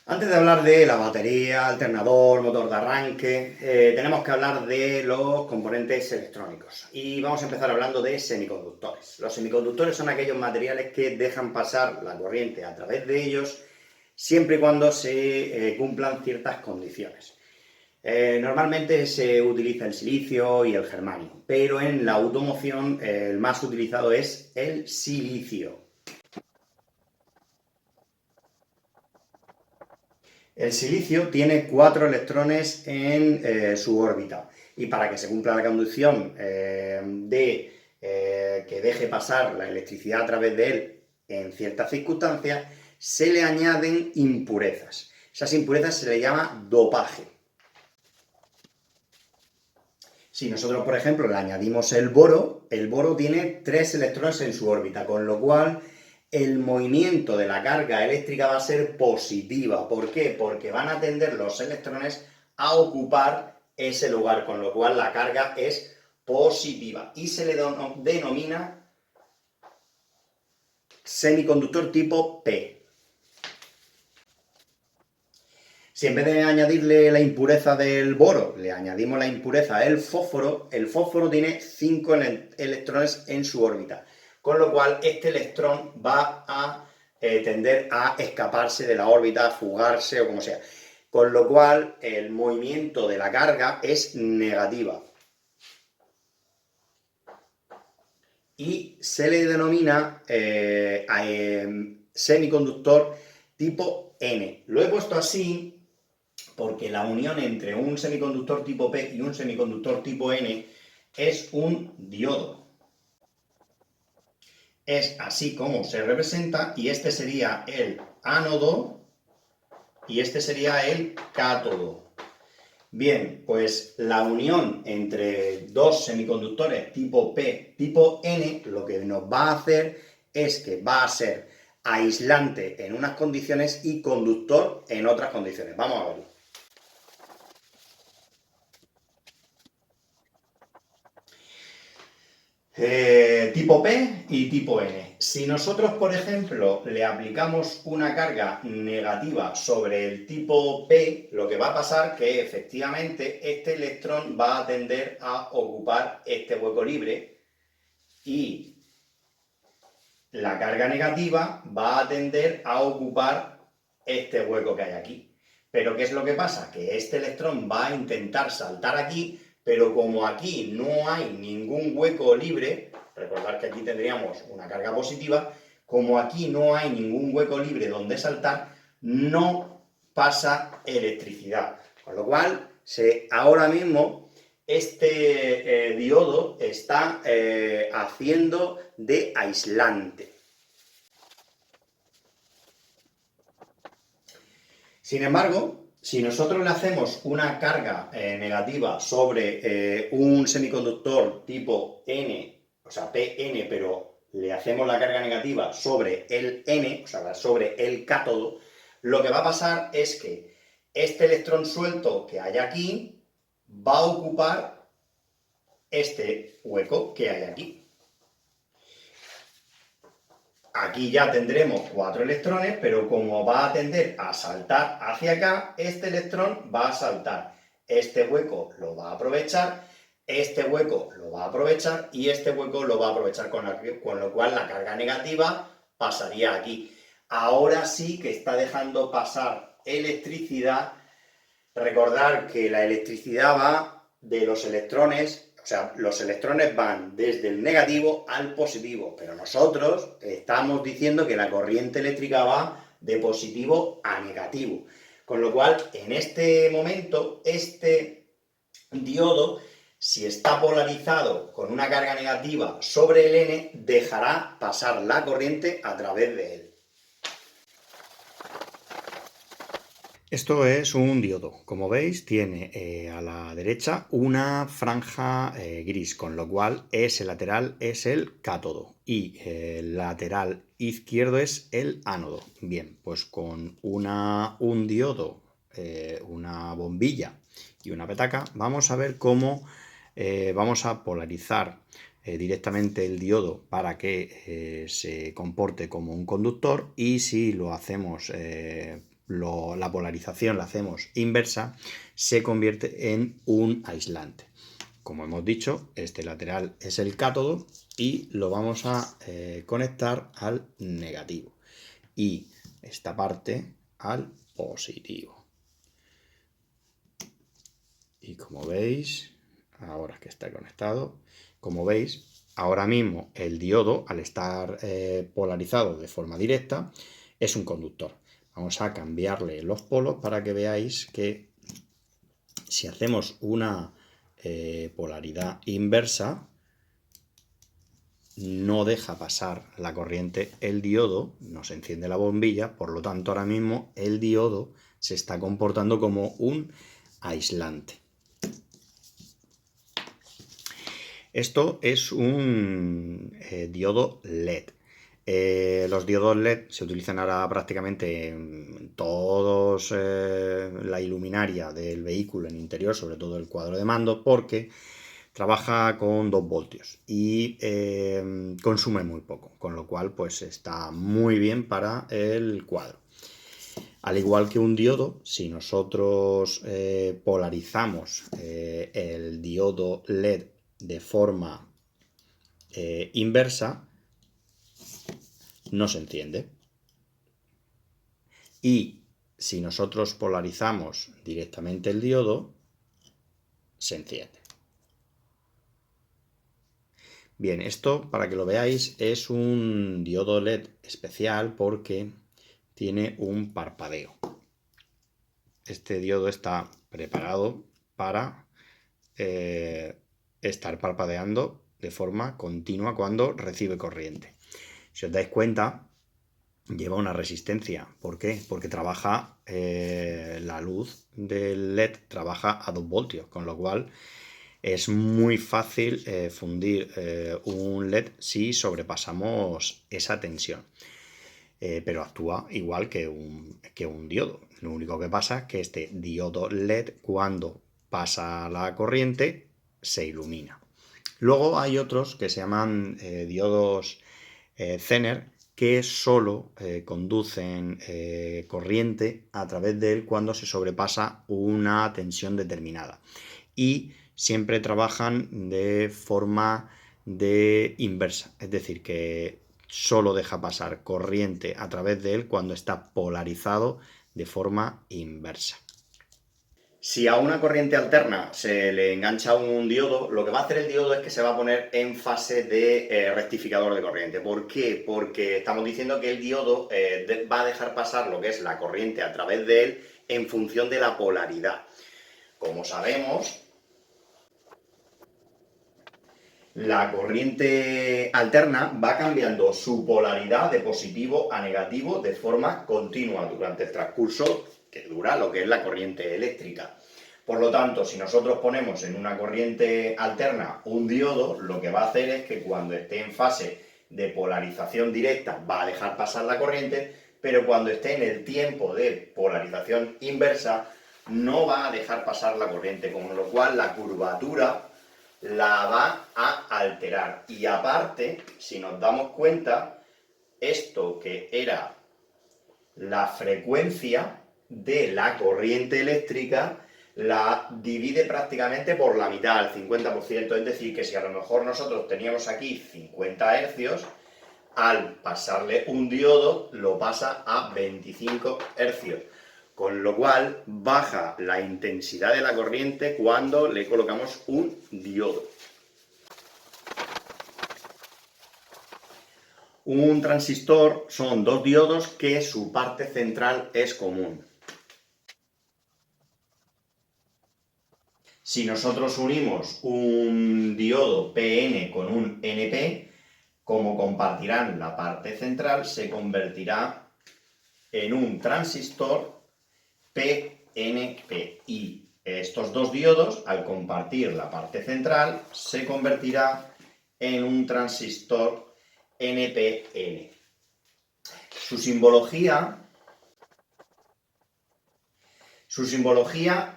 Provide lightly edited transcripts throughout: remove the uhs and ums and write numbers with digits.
Antes de hablar de la batería, alternador, motor de arranque, tenemos que hablar de los componentes electrónicos. Y vamos a empezar hablando de semiconductores. Los semiconductores son aquellos materiales que dejan pasar la corriente a través de ellos siempre y cuando se cumplan ciertas condiciones. Normalmente se utiliza el silicio y el germanio, pero en la automoción el más utilizado es el silicio. El silicio tiene 4 electrones en su órbita y para que se cumpla la conducción que deje pasar la electricidad a través de él en ciertas circunstancias, se le añaden impurezas. Esas impurezas se le llama dopaje. Si nosotros, por ejemplo, le añadimos el boro tiene 3 electrones en su órbita, con lo cual el movimiento de la carga eléctrica va a ser positiva. ¿Por qué? Porque van a tender los electrones a ocupar ese lugar, con lo cual la carga es positiva y se le denomina semiconductor tipo P. Si en vez de añadirle la impureza del boro, le añadimos la impureza del fósforo, el fósforo tiene 5 electrones en su órbita, con lo cual este electrón va a tender a escaparse de la órbita, a fugarse o como sea. Con lo cual el movimiento de la carga es negativa. Y se le denomina semiconductor tipo N. Lo he puesto así porque la unión entre un semiconductor tipo P y un semiconductor tipo N es un diodo. Es así como se representa y este sería el ánodo y este sería el cátodo. Bien, pues la unión entre dos semiconductores tipo P, tipo N, lo que nos va a hacer es que va a ser aislante en unas condiciones y conductor en otras condiciones. Vamos a verlo. Tipo P y tipo N. Si nosotros, por ejemplo, le aplicamos una carga negativa sobre el tipo P, lo que va a pasar es que efectivamente este electrón va a tender a ocupar este hueco libre y la carga negativa va a tender a ocupar este hueco que hay aquí. Pero ¿qué es lo que pasa? Que este electrón va a intentar saltar aquí, pero como aquí no hay ningún hueco libre, recordad que aquí tendríamos una carga positiva, como aquí no hay ningún hueco libre donde saltar, no pasa electricidad. Con lo cual, ahora mismo este diodo está haciendo de aislante. Sin embargo, si nosotros le hacemos una carga negativa sobre un semiconductor tipo N, o sea, PN, pero le hacemos la carga negativa sobre el N, o sea, sobre el cátodo, lo que va a pasar es que este electrón suelto que hay aquí va a ocupar este hueco que hay aquí. Aquí ya tendremos 4 electrones, pero como va a tender a saltar hacia acá, este electrón va a saltar. Este hueco lo va a aprovechar, este hueco lo va a aprovechar y este hueco lo va a aprovechar, con lo cual la carga negativa pasaría aquí. Ahora sí que está dejando pasar electricidad. Recordar que la electricidad va de los electrones. O sea, los electrones van desde el negativo al positivo, pero nosotros estamos diciendo que la corriente eléctrica va de positivo a negativo. Con lo cual, en este momento, este diodo, si está polarizado con una carga negativa sobre el N, dejará pasar la corriente a través de él. Esto es un diodo. Como veis, tiene a la derecha una franja gris, con lo cual ese lateral es el cátodo y el lateral izquierdo es el ánodo. Bien, pues con un diodo, una bombilla y una petaca, vamos a ver cómo vamos a polarizar directamente el diodo para que se comporte como un conductor, y si lo hacemos la polarización la hacemos inversa, se convierte en un aislante. Como hemos dicho, este lateral es el cátodo y lo vamos a conectar al negativo y esta parte al positivo. Y como veis, ahora que está conectado, como veis, ahora mismo el diodo, al estar polarizado de forma directa, es un conductor. Vamos a cambiarle los polos para que veáis que si hacemos una polaridad inversa, no deja pasar la corriente el diodo, no se enciende la bombilla, por lo tanto ahora mismo el diodo se está comportando como un aislante. Esto es un diodo LED. Los diodos LED se utilizan ahora prácticamente en todos la iluminaria del vehículo en interior, sobre todo el cuadro de mando, porque trabaja con 2 voltios y consume muy poco, con lo cual pues está muy bien para el cuadro. Al igual que un diodo, si nosotros polarizamos el diodo LED de forma inversa, no se enciende. Y si nosotros polarizamos directamente el diodo, se enciende. Bien, esto, para que lo veáis, es un diodo LED especial porque tiene un parpadeo. Este diodo está preparado para estar parpadeando de forma continua cuando recibe corriente. Si os dais cuenta, lleva una resistencia. ¿Por qué? Porque trabaja, la luz del LED trabaja a 2 voltios, con lo cual es muy fácil fundir un LED si sobrepasamos esa tensión. Pero actúa igual que un diodo. Lo único que pasa es que este diodo LED, cuando pasa la corriente, se ilumina. Luego hay otros que se llaman diodos Zener, que solo conducen corriente a través de él cuando se sobrepasa una tensión determinada. Y siempre trabajan de forma inversa, es decir, que solo deja pasar corriente a través de él cuando está polarizado de forma inversa. Si a una corriente alterna se le engancha un diodo, lo que va a hacer el diodo es que se va a poner en fase de rectificador de corriente. ¿Por qué? Porque estamos diciendo que el diodo va a dejar pasar lo que es la corriente a través de él en función de la polaridad. Como sabemos, la corriente alterna va cambiando su polaridad de positivo a negativo de forma continua durante el transcurso que dura lo que es la corriente eléctrica. Por lo tanto, si nosotros ponemos en una corriente alterna un diodo, lo que va a hacer es que cuando esté en fase de polarización directa va a dejar pasar la corriente, pero cuando esté en el tiempo de polarización inversa no va a dejar pasar la corriente, con lo cual la curvatura la va a alterar. Y aparte, si nos damos cuenta, esto que era la frecuencia de la corriente eléctrica la divide prácticamente por la mitad, al 50%. Es decir, que si a lo mejor nosotros teníamos aquí 50 hercios, al pasarle un diodo lo pasa a 25 hercios. Con lo cual baja la intensidad de la corriente cuando le colocamos un diodo. Un transistor son 2 diodos que su parte central es común. Si nosotros unimos un diodo PN con un NP, como compartirán la parte central, se convertirá en un transistor PNP. Y estos 2 diodos, al compartir la parte central, se convertirá en un transistor NPN. Su simbología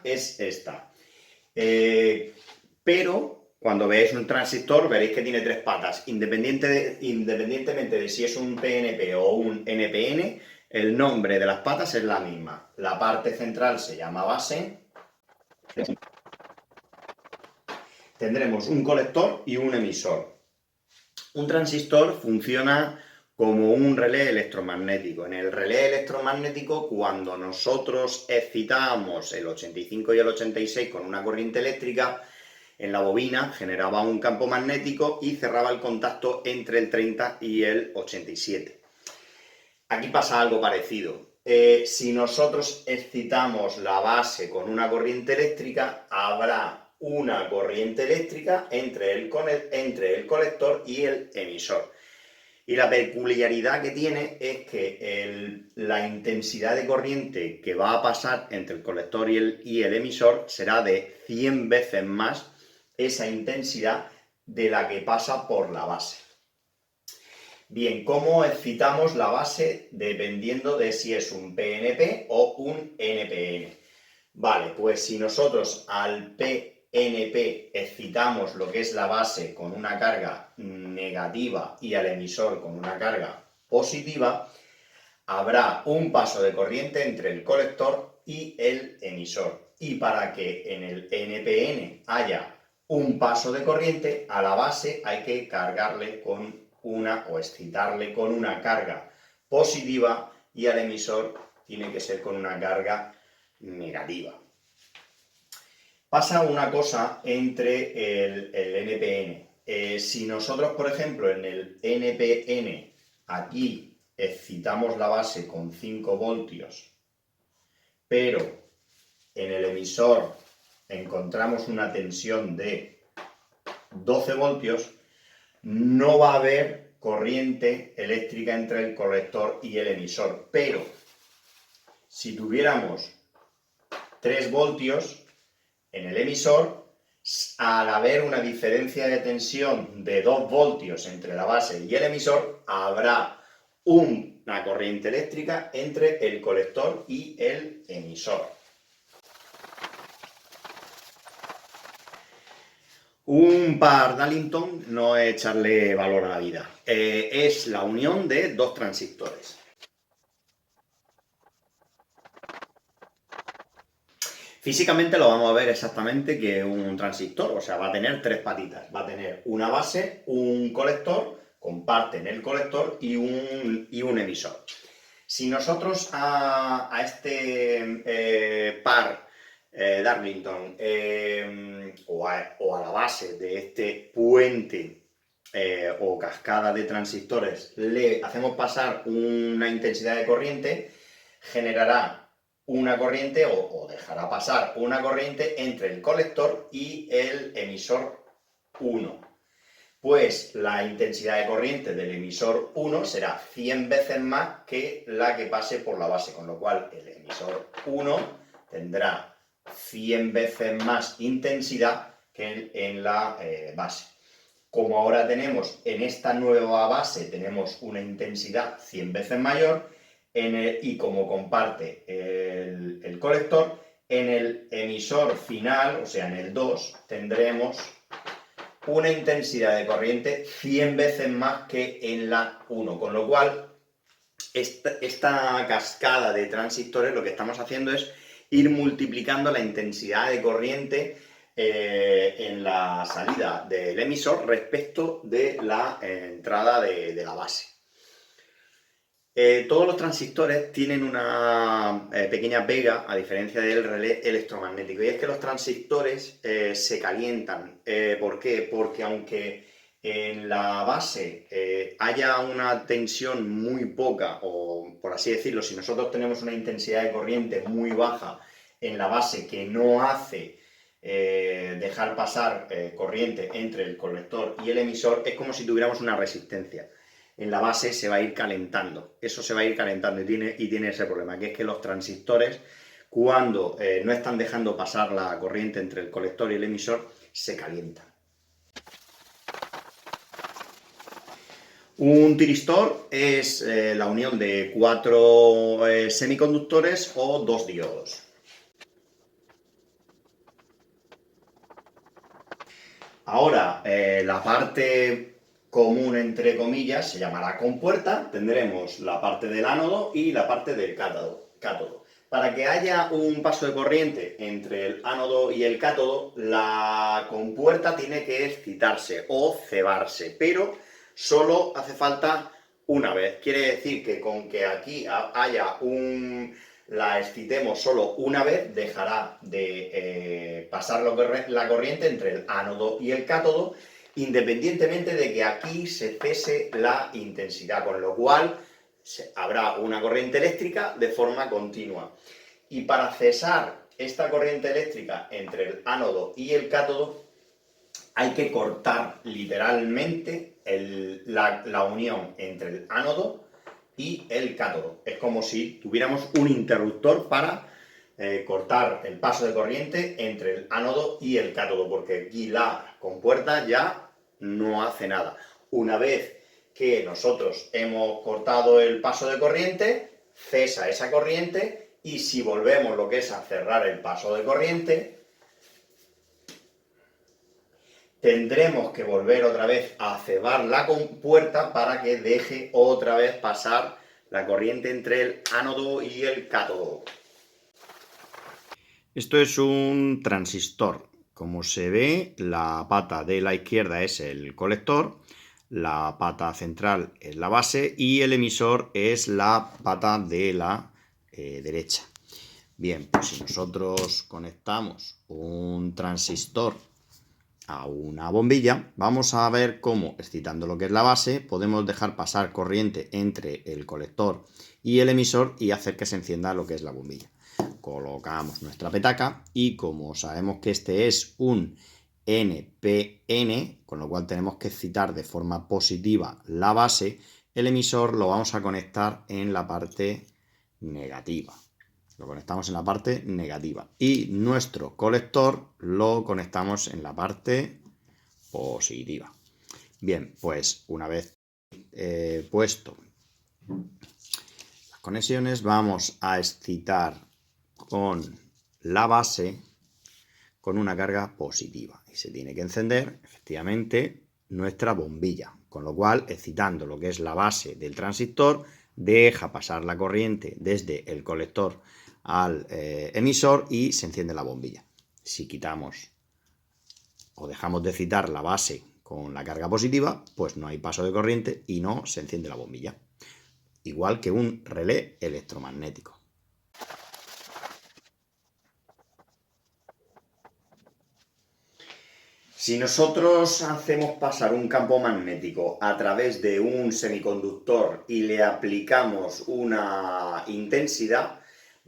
es esta. Pero cuando veáis un transistor veréis que tiene 3 patas. Independientemente de si es un PNP o un NPN, El nombre de las patas es la misma. La parte central se llama base. Tendremos un colector y un emisor. Un transistor funciona como un relé electromagnético. En el relé electromagnético, cuando nosotros excitamos el 85 y el 86 con una corriente eléctrica, en la bobina generaba un campo magnético y cerraba el contacto entre el 30 y el 87. Aquí pasa algo parecido. Si nosotros excitamos la base con una corriente eléctrica, habrá una corriente eléctrica entre el colector y el emisor. Y la peculiaridad que tiene es que la intensidad de corriente que va a pasar entre el colector y el emisor será de 100 veces más esa intensidad de la que pasa por la base. Bien, ¿cómo excitamos la base dependiendo de si es un PNP o un NPN? Vale, pues si nosotros al PNP excitamos lo que es la base con una carga negativa y al emisor con una carga positiva, habrá un paso de corriente entre el colector y el emisor. Y para que en el NPN haya un paso de corriente, a la base hay que cargarle con o excitarle con una carga positiva y al emisor tiene que ser con una carga negativa. Pasa una cosa entre el NPN. Si nosotros, por ejemplo, en el NPN aquí excitamos la base con 5 voltios, pero en el emisor encontramos una tensión de 12 voltios, no va a haber corriente eléctrica entre el colector y el emisor. Pero si tuviéramos 3 voltios en el emisor, al haber una diferencia de tensión de 2 voltios entre la base y el emisor, habrá una corriente eléctrica entre el colector y el emisor. Un par Darlington no es echarle valor a la vida, es la unión de dos transistores. Físicamente lo vamos a ver exactamente que un transistor, o sea, va a tener 3 patitas. Va a tener una base, un colector, comparten el colector y un emisor. Si nosotros a este par Darlington o a la base de este puente o cascada de transistores le hacemos pasar una intensidad de corriente, generará una corriente o dejará pasar una corriente entre el colector y el emisor 1. Pues la intensidad de corriente del emisor 1 será 100 veces más que la que pase por la base, con lo cual el emisor 1 tendrá 100 veces más intensidad que en la base. Como ahora tenemos en esta nueva base tenemos una intensidad 100 veces mayor, y como comparte el colector, en el emisor final, o sea en el 2, tendremos una intensidad de corriente 100 veces más que en la 1, con lo cual esta cascada de transistores lo que estamos haciendo es ir multiplicando la intensidad de corriente en la salida del emisor respecto de la entrada de la base. Todos los transistores tienen una pequeña pega, a diferencia del relé electromagnético, y es que los transistores se calientan. ¿Por qué? Porque aunque en la base haya una tensión muy poca, o por así decirlo, si nosotros tenemos una intensidad de corriente muy baja en la base que no hace dejar pasar corriente entre el colector y el emisor, es como si tuviéramos una resistencia. En la base se va a ir calentando, eso se va a ir calentando y tiene ese problema, que es que los transistores, cuando no están dejando pasar la corriente entre el colector y el emisor, se calientan. Un tiristor es la unión de 4 semiconductores o 2 diodos. Ahora, la parte común entre comillas, se llamará compuerta, tendremos la parte del ánodo y la parte del cátodo. Para que haya un paso de corriente entre el ánodo y el cátodo, la compuerta tiene que excitarse o cebarse, pero solo hace falta una vez. Quiere decir que con que aquí haya la excitemos solo una vez, dejará de pasar la corriente entre el ánodo y el cátodo, independientemente de que aquí se cese la intensidad, con lo cual habrá una corriente eléctrica de forma continua. Y para cesar esta corriente eléctrica entre el ánodo y el cátodo, hay que cortar literalmente la unión entre el ánodo y el cátodo. Es como si tuviéramos un interruptor para cortar el paso de corriente entre el ánodo y el cátodo, porque aquí la compuerta ya no hace nada. Una vez que nosotros hemos cortado el paso de corriente, cesa esa corriente, y si volvemos lo que es a cerrar el paso de corriente, tendremos que volver otra vez a cebar la compuerta para que deje otra vez pasar la corriente entre el ánodo y el cátodo. Esto es un transistor. Como se ve, la pata de la izquierda es el colector, la pata central es la base y el emisor es la pata de la derecha. Bien, pues si nosotros conectamos un transistor a una bombilla, vamos a ver cómo, excitando lo que es la base, podemos dejar pasar corriente entre el colector y el emisor y hacer que se encienda lo que es la bombilla. Colocamos nuestra petaca y como sabemos que este es un NPN, con lo cual tenemos que excitar de forma positiva la base, el emisor lo vamos a conectar en la parte negativa. Lo conectamos en la parte negativa y nuestro colector lo conectamos en la parte positiva. Bien, pues una vez puesto las conexiones, vamos a excitar con la base con una carga positiva y se tiene que encender efectivamente nuestra bombilla, con lo cual, excitando lo que es la base del transistor, deja pasar la corriente desde el colector al emisor y se enciende la bombilla. Si quitamos o dejamos de excitar la base con la carga positiva, pues no hay paso de corriente y no se enciende la bombilla. Igual que un relé electromagnético. Si nosotros hacemos pasar un campo magnético a través de un semiconductor y le aplicamos una intensidad,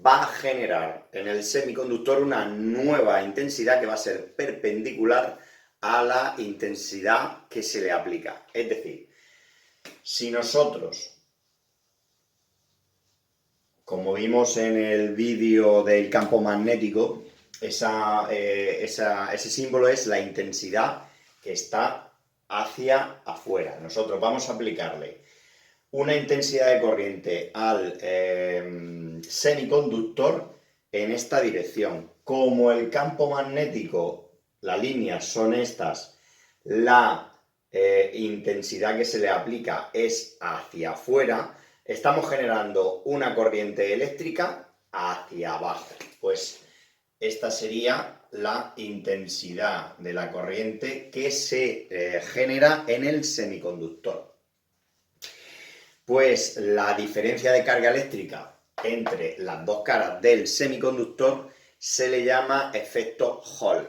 va a generar en el semiconductor una nueva intensidad que va a ser perpendicular a la intensidad que se le aplica. Es decir, si nosotros, como vimos en el vídeo del campo magnético, ese símbolo es la intensidad que está hacia afuera. Nosotros vamos a aplicarle una intensidad de corriente al semiconductor en esta dirección. Como el campo magnético, las líneas son estas, la intensidad que se le aplica es hacia afuera, estamos generando una corriente eléctrica hacia abajo. Pues esta sería la intensidad de la corriente que se genera en el semiconductor. Pues la diferencia de carga eléctrica entre las dos caras del semiconductor se le llama efecto Hall.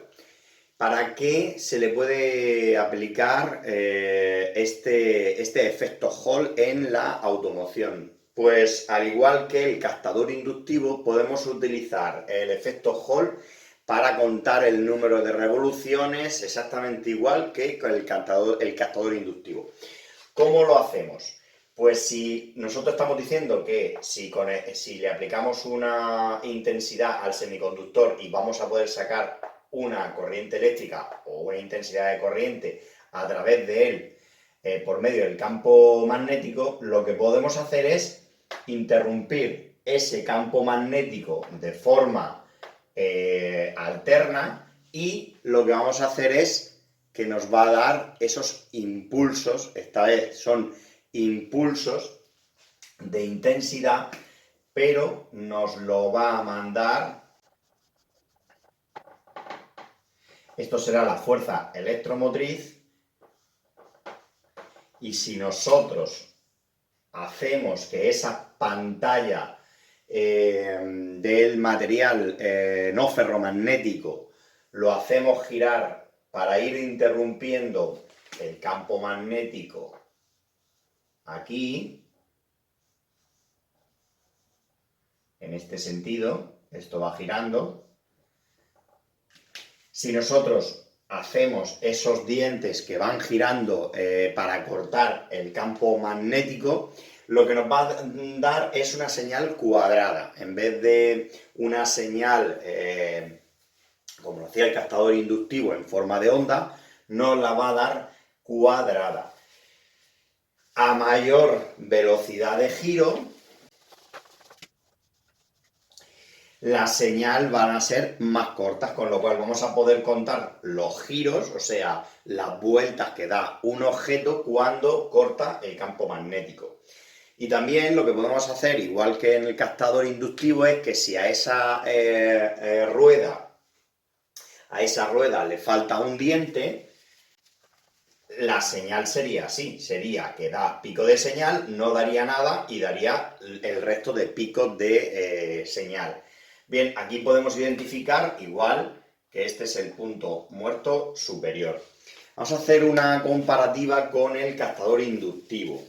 ¿Para qué se le puede aplicar este efecto Hall en la automoción? Pues al igual que el captador inductivo, podemos utilizar el efecto Hall para contar el número de revoluciones exactamente igual que con el captador inductivo. ¿Cómo lo hacemos? Pues si nosotros estamos diciendo que si le aplicamos una intensidad al semiconductor y vamos a poder sacar una corriente eléctrica o una intensidad de corriente a través de él por medio del campo magnético, lo que podemos hacer es interrumpir ese campo magnético de forma alterna y lo que vamos a hacer es que nos va a dar esos impulsos, esta vez son impulsos de intensidad, pero nos lo va a mandar, esto será la fuerza electromotriz, y si nosotros hacemos que esa pantalla del material no ferromagnético lo hacemos girar para ir interrumpiendo el campo magnético aquí, en este sentido, esto va girando. Si nosotros hacemos esos dientes que van girando para cortar el campo magnético, lo que nos va a dar es una señal cuadrada. En vez de una señal, como lo hacía el captador inductivo en forma de onda, nos la va a dar cuadrada. A mayor velocidad de giro, las señales van a ser más cortas, con lo cual vamos a poder contar los giros, o sea, las vueltas que da un objeto cuando corta el campo magnético. Y también lo que podemos hacer, igual que en el captador inductivo, es que si a esa rueda le falta un diente, la señal sería así, sería que da pico de señal, no daría nada y daría el resto de picos de señal. Bien, aquí podemos identificar igual que este es el punto muerto superior. Vamos a hacer una comparativa con el captador inductivo.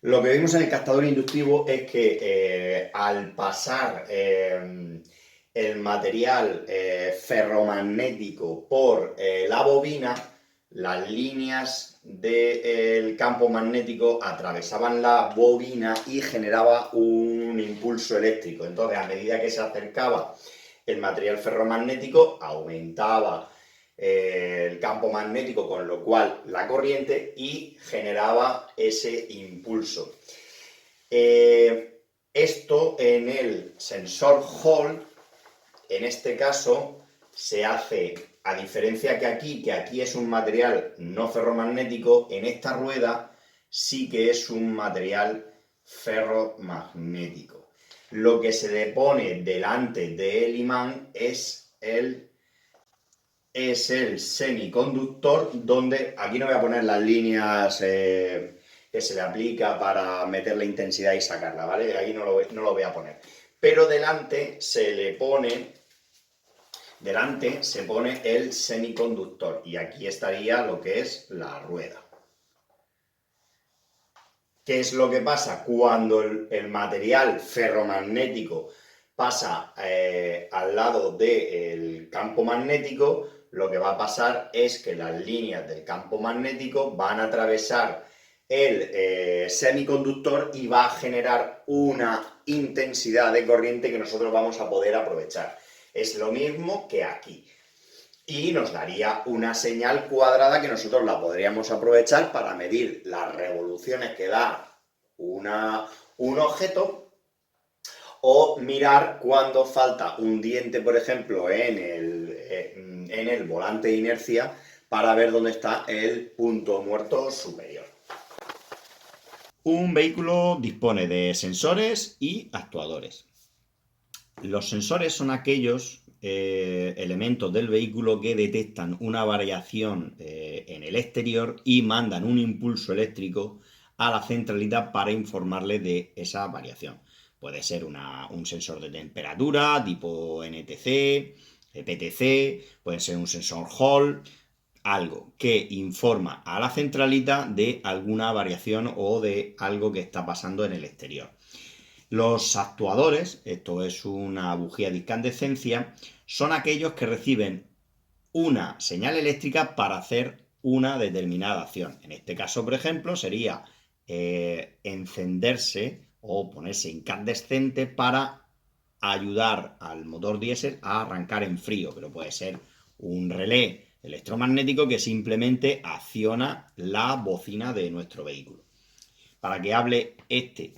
Lo que vimos en el captador inductivo es que al pasar el material ferromagnético por la bobina, las líneas del campo magnético atravesaban la bobina y generaba un impulso eléctrico. Entonces, a medida que se acercaba el material ferromagnético, aumentaba el campo magnético, con lo cual la corriente, y generaba ese impulso. Esto en el sensor Hall, en este caso, se hace, a diferencia que aquí es un material no ferromagnético, en esta rueda sí que es un material ferromagnético. Lo que se le pone delante del imán es el semiconductor, donde aquí no voy a poner las líneas que se le aplica para meter la intensidad y sacarla, ¿vale? Ahí no lo voy a poner. Pero delante se pone el semiconductor y aquí estaría lo que es la rueda. ¿Qué es lo que pasa? Cuando el material ferromagnético pasa al lado del campo magnético, lo que va a pasar es que las líneas del campo magnético van a atravesar el semiconductor y va a generar una intensidad de corriente que nosotros vamos a poder aprovechar. Es lo mismo que aquí. Y nos daría una señal cuadrada que nosotros la podríamos aprovechar para medir las revoluciones que da un objeto, o mirar cuando falta un diente, por ejemplo, en el volante de inercia, para ver dónde está el punto muerto superior. Un vehículo dispone de sensores y actuadores. Los sensores son aquellos elementos del vehículo que detectan una variación en el exterior y mandan un impulso eléctrico a la centralita para informarle de esa variación. Puede ser un sensor de temperatura tipo NTC, PTC, puede ser un sensor Hall, algo que informa a la centralita de alguna variación o de algo que está pasando en el exterior. Los actuadores, esto es una bujía de incandescencia, son aquellos que reciben una señal eléctrica para hacer una determinada acción. En este caso, por ejemplo, sería encenderse o ponerse incandescente para ayudar al motor diésel a arrancar en frío, pero puede ser un relé electromagnético que simplemente acciona la bocina de nuestro vehículo. Para que hable este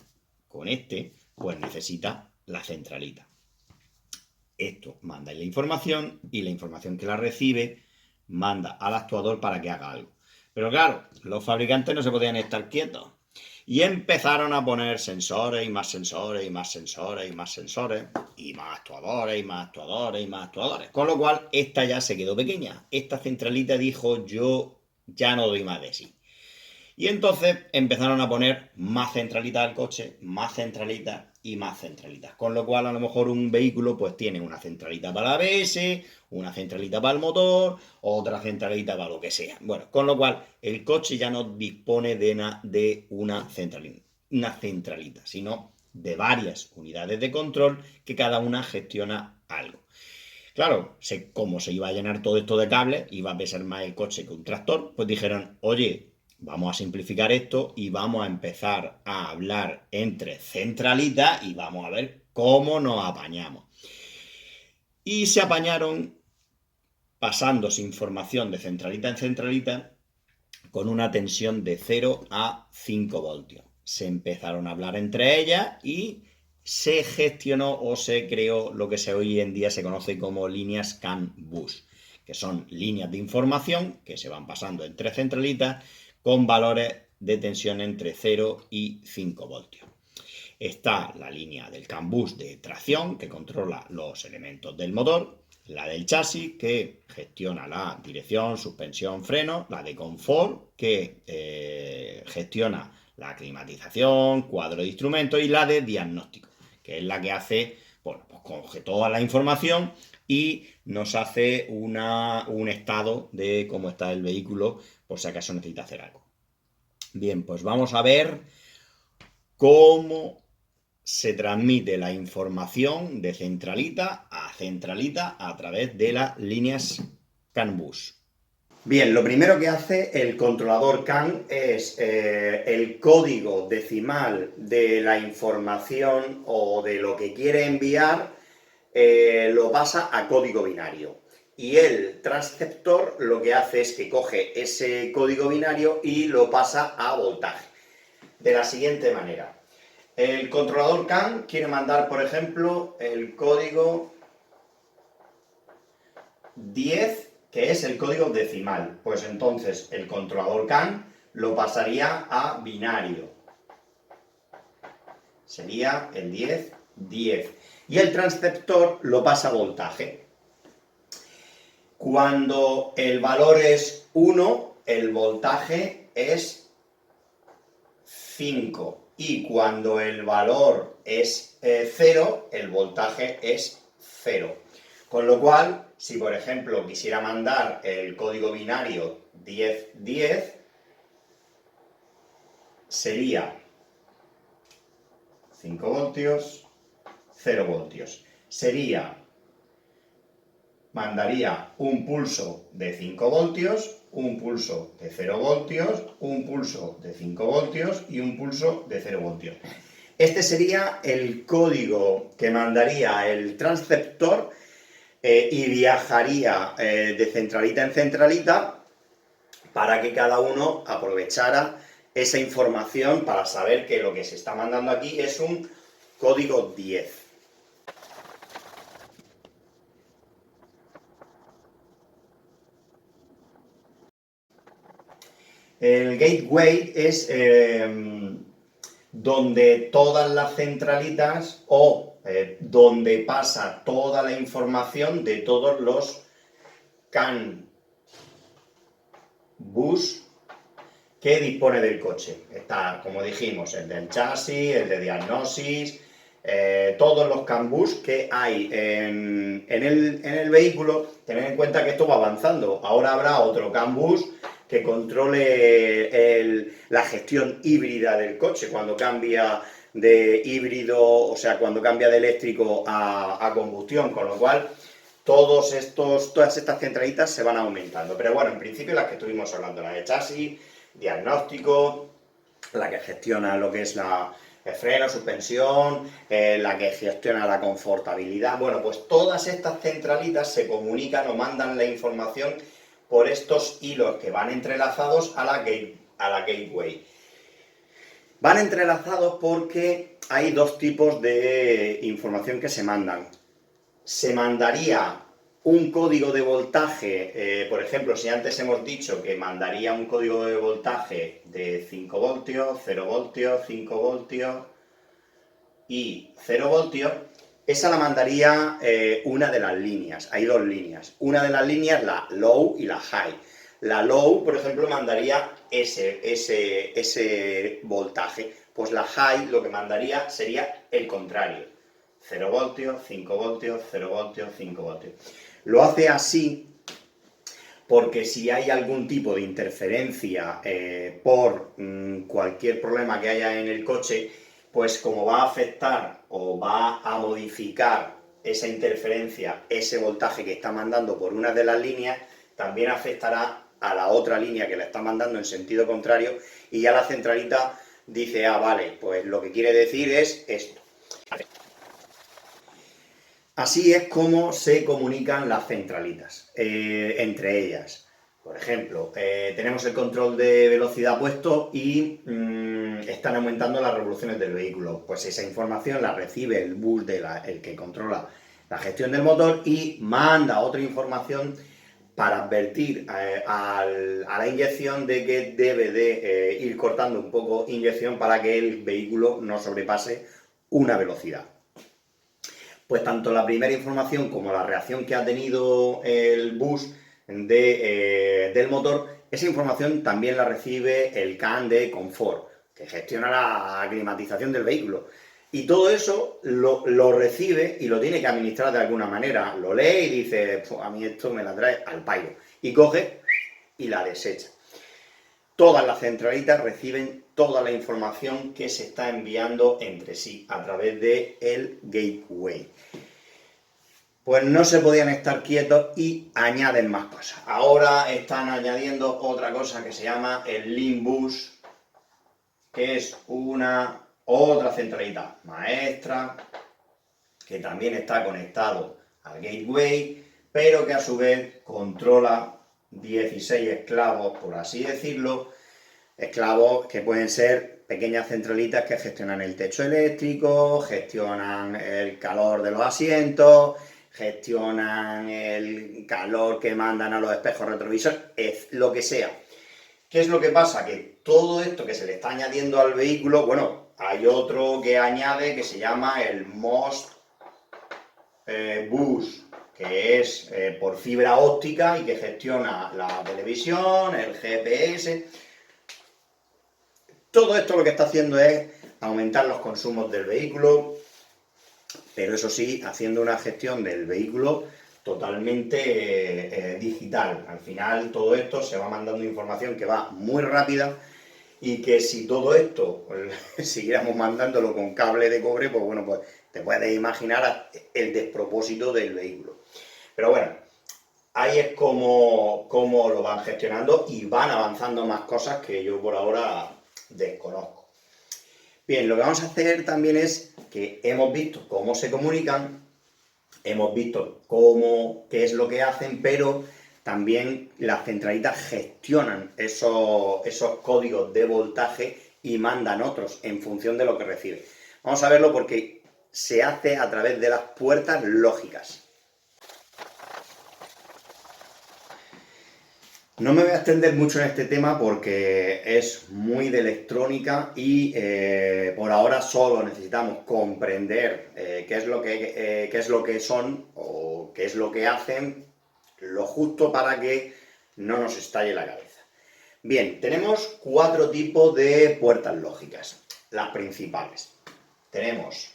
con este, pues necesita la centralita. esto manda la información y la información que la recibe manda al actuador para que haga algo. Pero claro, los fabricantes no se podían estar quietos. Y empezaron a poner sensores y más sensores y más sensores y más sensores y más actuadores y más actuadores y más actuadores. Con lo cual, esta ya se quedó pequeña. Esta centralita dijo, yo ya no doy más de sí. Y entonces empezaron a poner más centralitas al coche, más centralitas y más centralitas. Con lo cual, a lo mejor un vehículo pues tiene una centralita para la ABS, una centralita para el motor, otra centralita para lo que sea. Bueno, con lo cual el coche ya no dispone de una centralita, sino de varias unidades de control que cada una gestiona algo. Claro, como se iba a llenar todo esto de cables, iba a pesar más el coche que un tractor, pues dijeron, oye, vamos a simplificar esto y vamos a empezar a hablar entre centralitas y vamos a ver cómo nos apañamos. Y se apañaron pasándose información de centralita en centralita con una tensión de 0 a 5 voltios. Se empezaron a hablar entre ellas y se gestionó o se creó lo que hoy en día se conoce como líneas CAN bus, que son líneas de información que se van pasando entre centralitas con valores de tensión entre 0 y 5 voltios. Está la línea del CAN bus de tracción, que controla los elementos del motor, la del chasis, que gestiona la dirección, suspensión, freno, la de confort, que gestiona la climatización, cuadro de instrumentos, y la de diagnóstico, que es la que hace, bueno, pues coge toda la información y nos hace un estado de cómo está el vehículo, por si acaso necesita hacer algo. Bien, pues vamos a ver cómo se transmite la información de centralita a través de las líneas CAN bus. Bien, lo primero que hace el controlador CAN es el código decimal de la información o de lo que quiere enviar, lo pasa a código binario. Y el transceptor lo que hace es que coge ese código binario y lo pasa a voltaje. De la siguiente manera. El controlador CAN quiere mandar, por ejemplo, el código 10, que es el código decimal. Pues entonces el controlador CAN lo pasaría a binario. Sería el 10, 10. Y el transceptor lo pasa a voltaje. Cuando el valor es 1, el voltaje es 5. Y cuando el valor es 0, el voltaje es 0. Con lo cual, si por ejemplo quisiera mandar el código binario 1010, sería 5 voltios, 0 voltios. Mandaría un pulso de 5 voltios, un pulso de 0 voltios, un pulso de 5 voltios y un pulso de 0 voltios. Este sería el código que mandaría el transceptor y viajaría de centralita en centralita para que cada uno aprovechara esa información para saber que lo que se está mandando aquí es un código 10. El gateway es donde todas las centralitas o donde pasa toda la información de todos los CAN bus que dispone del coche. Está, como dijimos, el del chasis, el de diagnosis, todos los CAN bus que hay en el vehículo. Tened en cuenta que esto va avanzando. Ahora habrá otro CAN bus que controle la gestión híbrida del coche, cuando cambia de híbrido, o sea, cuando cambia de eléctrico a combustión, con lo cual todas estas centralitas se van aumentando. Pero bueno, en principio las que estuvimos hablando, la de chasis, diagnóstico, la que gestiona lo que es el freno, suspensión, la que gestiona la confortabilidad. Bueno, pues todas estas centralitas se comunican o mandan la información por estos hilos que van entrelazados a la gateway. Van entrelazados porque hay dos tipos de información que se mandan. se mandaría un código de voltaje, por ejemplo, si antes hemos dicho que mandaría un código de voltaje de 5 voltios, 0 voltios, 5 voltios y 0 voltios, esa la mandaría una de las líneas. Hay dos líneas. Una de las líneas, la low y la high. La low, por ejemplo, mandaría ese voltaje. Pues la high lo que mandaría sería el contrario. 0 voltios, 5 voltios, 0 voltios, 5 voltios. Lo hace así porque si hay algún tipo de interferencia por cualquier problema que haya en el coche, pues como va a afectar o va a modificar esa interferencia, ese voltaje que está mandando por una de las líneas, también afectará a la otra línea que la está mandando en sentido contrario, y ya la centralita dice, ah, vale, pues lo que quiere decir es esto. Así es como se comunican las centralitas entre ellas. Por ejemplo, tenemos el control de velocidad puesto y están aumentando las revoluciones del vehículo. Pues esa información la recibe el bus el que controla la gestión del motor y manda otra información para advertir a la inyección de que debe de ir cortando un poco inyección para que el vehículo no sobrepase una velocidad. Pues tanto la primera información como la reacción que ha tenido el bus del motor, esa información también la recibe el CAN de confort, que gestiona la climatización del vehículo. Y todo eso lo recibe y lo tiene que administrar de alguna manera. Lo lee y dice, a mí esto me la trae al pairo. Y coge y la desecha. Todas las centralitas reciben toda la información que se está enviando entre sí a través del gateway. Pues no se podían estar quietos y añaden más cosas. Ahora están añadiendo otra cosa que se llama el link bus, que es otra centralita maestra, que también está conectado al gateway, pero que a su vez controla 16 esclavos, por así decirlo, esclavos que pueden ser pequeñas centralitas que gestionan el techo eléctrico, gestionan el calor de los asientos, gestionan el calor que mandan a los espejos retrovisores, lo que sea. ¿Qué es lo que pasa? Que todo esto que se le está añadiendo al vehículo, bueno, hay otro que añade que se llama el MOST Bus, que es por fibra óptica y que gestiona la televisión, el GPS. Todo esto lo que está haciendo es aumentar los consumos del vehículo, pero eso sí, haciendo una gestión del vehículo totalmente digital. Al final todo esto se va mandando información que va muy rápida y que si todo esto siguiéramos mandándolo con cable de cobre, pues bueno, pues te puedes imaginar el despropósito del vehículo. Pero bueno, ahí es como lo van gestionando y van avanzando más cosas que yo por ahora desconozco. Bien, lo que vamos a hacer también es que hemos visto cómo se comunican, hemos visto qué es lo que hacen, pero también las centralitas gestionan esos códigos de voltaje y mandan otros en función de lo que reciben. Vamos a verlo porque se hace a través de las puertas lógicas. No me voy a extender mucho en este tema porque es muy de electrónica y por ahora solo necesitamos comprender qué es lo que son o qué es lo que hacen, lo justo para que no nos estalle la cabeza. Bien, tenemos 4 tipos de puertas lógicas, las principales. Tenemos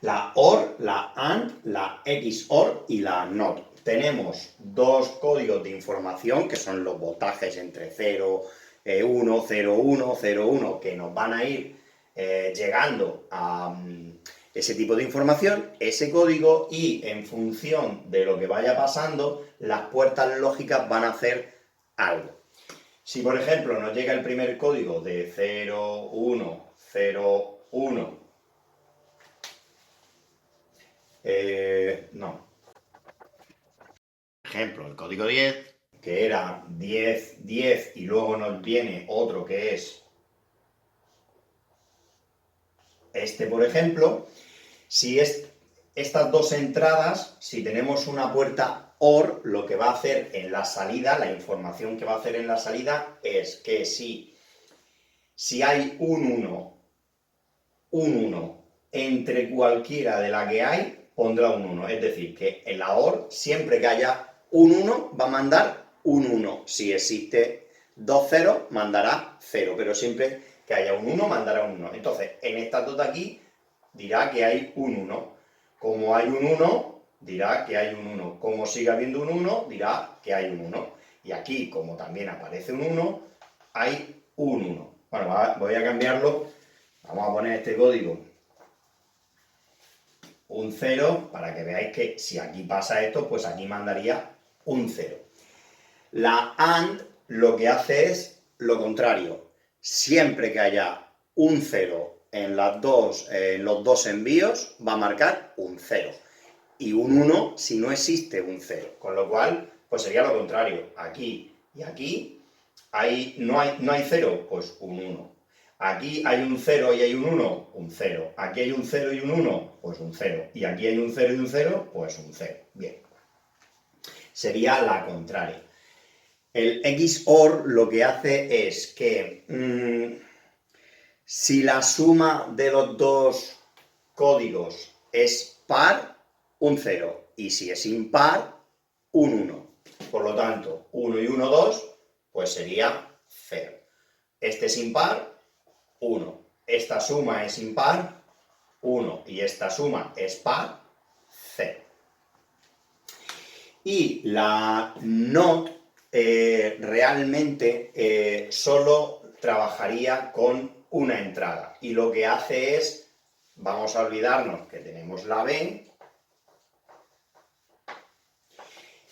la OR, la AND, la XOR y la NOT. Tenemos 2 códigos de información, que son los voltajes entre 0, 1, 0, 1, 0, 1, que nos van a ir llegando a ese tipo de información, ese código, y en función de lo que vaya pasando, las puertas lógicas van a hacer algo. Si, por ejemplo, nos llega el primer código de 0, 1, 0, 1, no. Por ejemplo, el código 10, que era 10, 10, y luego nos viene otro que es por ejemplo, si estas dos entradas, si tenemos una puerta OR, lo que va a hacer en la salida, la información que va a hacer en la salida es que si hay un 1 entre cualquiera de la que hay, pondrá un 1. Es decir, que en la OR, siempre que haya un 1, va a mandar un 1. Si existe 2 ceros, mandará 0, pero siempre que haya un 1, mandará un 1. Entonces, en estas dos de aquí, dirá que hay un 1. Como hay un 1, dirá que hay un 1. Como sigue habiendo un 1, dirá que hay un 1. Y aquí, como también aparece un 1, hay un 1. Bueno, voy a cambiarlo. Vamos a poner este código un 0 para que veáis que si aquí pasa esto, pues aquí mandaría un 0. La AND lo que hace es lo contrario. Siempre que haya un 0 en los dos envíos, va a marcar un 0. Y un 1 si no existe un 0. Con lo cual, pues sería lo contrario. Aquí y aquí no hay 0, pues un 1. Aquí hay un 0 y hay un 1, un 0. Aquí hay un 0 y un 1, pues un 0. Y aquí hay un 0 y un 0, pues un 0. Bien. Sería la contraria. El XOR lo que hace es que si la suma de los dos códigos es par, un 0. Y si es impar, un 1. Por lo tanto, 1 y 1, 2, pues sería 0. Este es impar, 1. Esta suma es impar, 1. Y esta suma es par, 0. Y la NOT realmente solo trabajaría con una entrada. Y lo que hace es, vamos a olvidarnos que tenemos la B,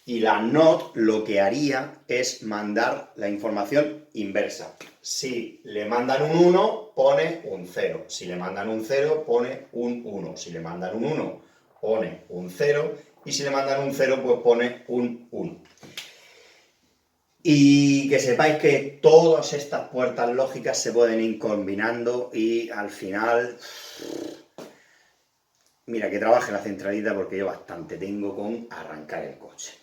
y la NOT lo que haría es mandar la información inversa. Si le mandan un 1, pone un 0. Si le mandan un 0, pone un 1. Si le mandan un 1, pone un 0. Y si le mandan un 0, pues pone un 1. Y que sepáis que todas estas puertas lógicas se pueden ir combinando y al final... Mira, que trabaje la centralita porque yo bastante tengo con arrancar el coche.